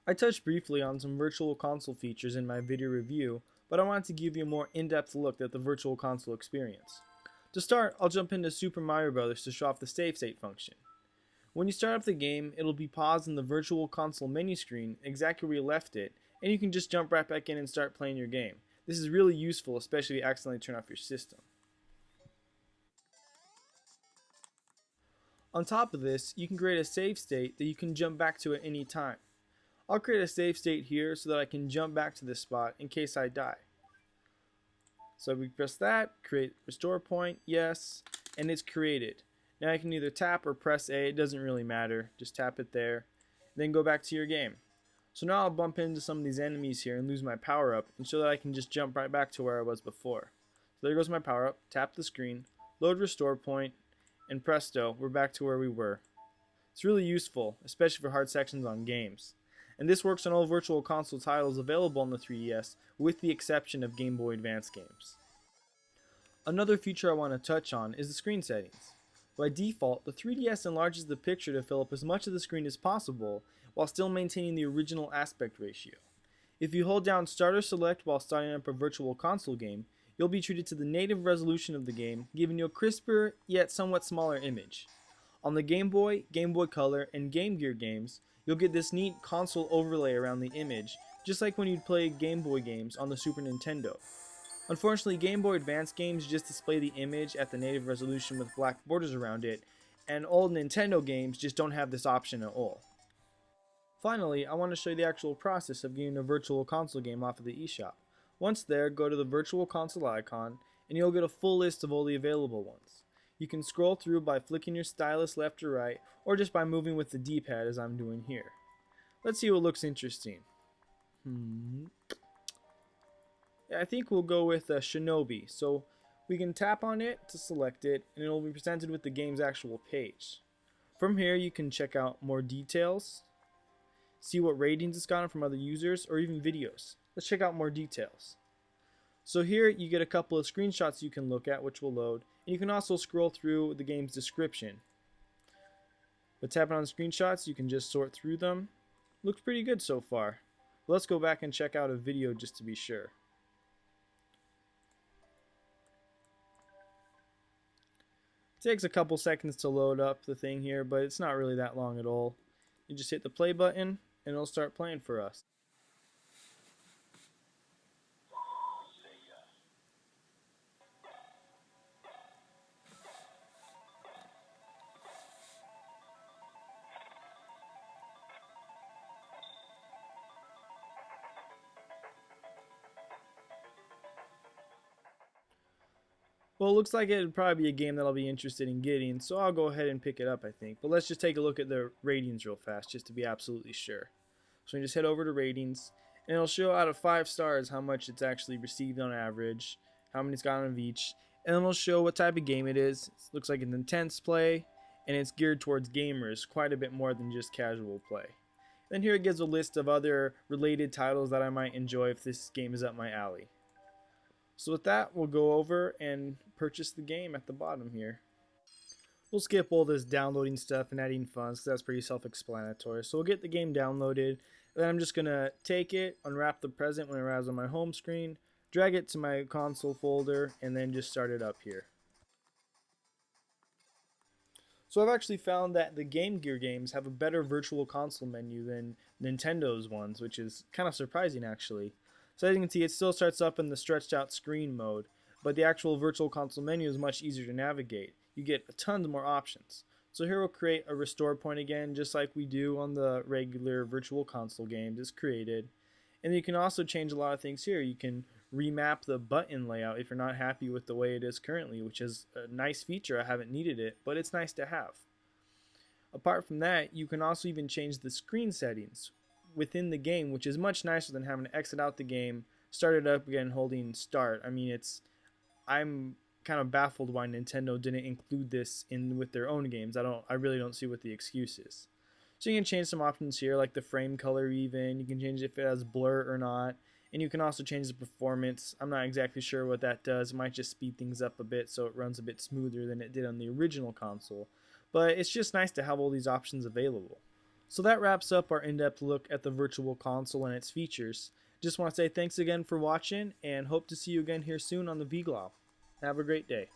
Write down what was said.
I touched briefly on some virtual console features in my video review, but I wanted to give you a more in-depth look at the virtual console experience. To start, I'll jump into Super Mario Bros. To show off the save state function. When you start up the game, it'll be paused in the virtual console menu screen exactly where you left it, and you can just jump right back in and start playing your game. This is really useful, especially if you accidentally turn off your system. On top of this, you can create a save state that you can jump back to at any time. I'll create a save state here so that I can jump back to this spot in case I die. So we press that, create restore point, yes, and it's created. Now I can either tap or press A, it doesn't really matter, just tap it there, then go back to your game. So now I'll bump into some of these enemies here and lose my power up, and so that I can just jump right back to where I was before. So there goes my power up, tap the screen, load restore point, and presto, we're back to where we were. It's really useful, especially for hard sections on games. And this works on all virtual console titles available on the 3DS, with the exception of Game Boy Advance games. Another feature I want to touch on is the screen settings. By default, the 3DS enlarges the picture to fill up as much of the screen as possible, while still maintaining the original aspect ratio. If you hold down Start or Select while starting up a virtual console game, you'll be treated to the native resolution of the game, giving you a crisper, yet somewhat smaller image. On the Game Boy, Game Boy Color, and Game Gear games, you'll get this neat console overlay around the image, just like when you'd play Game Boy games on the Super Nintendo. Unfortunately, Game Boy Advance games just display the image at the native resolution with black borders around it, and old Nintendo games just don't have this option at all. Finally, I want to show you the actual process of getting a virtual console game off of the eShop. Once there, go to the virtual console icon, and you'll get a full list of all the available ones. You can scroll through by flicking your stylus left or right, or just by moving with the D-pad as I'm doing here. Let's see what looks interesting. I think we'll go with Shinobi. So we can tap on it to select it, and it will be presented with the game's actual page. From here, you can check out more details, see what ratings it's gotten from other users, or even videos. Let's check out more details. So here you get a couple of screenshots you can look at, which will load, and you can also scroll through the game's description. By tapping on screenshots, you can just sort through them. Looks pretty good so far. Let's go back and check out a video just to be sure. It takes a couple seconds to load up the thing here, but it's not really that long at all. You just hit the play button and it'll start playing for us. Well, it looks like it would probably be a game that I'll be interested in getting, so I'll go ahead and pick it up, I think. But let's just take a look at the ratings real fast, just to be absolutely sure. So we just head over to ratings, and it'll show out of 5 stars how much it's actually received on average, how many it's got of each, and then it'll show what type of game it is. It looks like it's intense play, and it's geared towards gamers, quite a bit more than just casual play. Then here it gives a list of other related titles that I might enjoy if this game is up my alley. So with that, we'll go over and purchase the game at the bottom here. We'll skip all this downloading stuff and adding funds because that's pretty self-explanatory. So we'll get the game downloaded, and then I'm just going to take it, unwrap the present when it arrives on my home screen, drag it to my console folder, and then just start it up here. So I've actually found that the Game Gear games have a better virtual console menu than Nintendo's ones, which is kind of surprising actually. So as you can see, it still starts up in the stretched out screen mode, but the actual virtual console menu is much easier to navigate. You get tons more options. So here we'll create a restore point again, just like we do on the regular virtual console games. It's created. And you can also change a lot of things here. You can remap the button layout if you're not happy with the way it is currently, which is a nice feature. I haven't needed it, but it's nice to have. Apart from that, you can also even change the screen settings within the game, which is much nicer than having to exit out the game, start it up again holding start. I mean, I'm kind of baffled why Nintendo didn't include this in with their own games. I really don't see what the excuse is. So you can change some options here, like the frame color even. You can change if it has blur or not. And you can also change the performance. I'm not exactly sure what that does. It might just speed things up a bit so it runs a bit smoother than it did on the original console. But it's just nice to have all these options available. So that wraps up our in-depth look at the Virtual Console and its features. Just want to say thanks again for watching and hope to see you again here soon on the VGlob. Have a great day.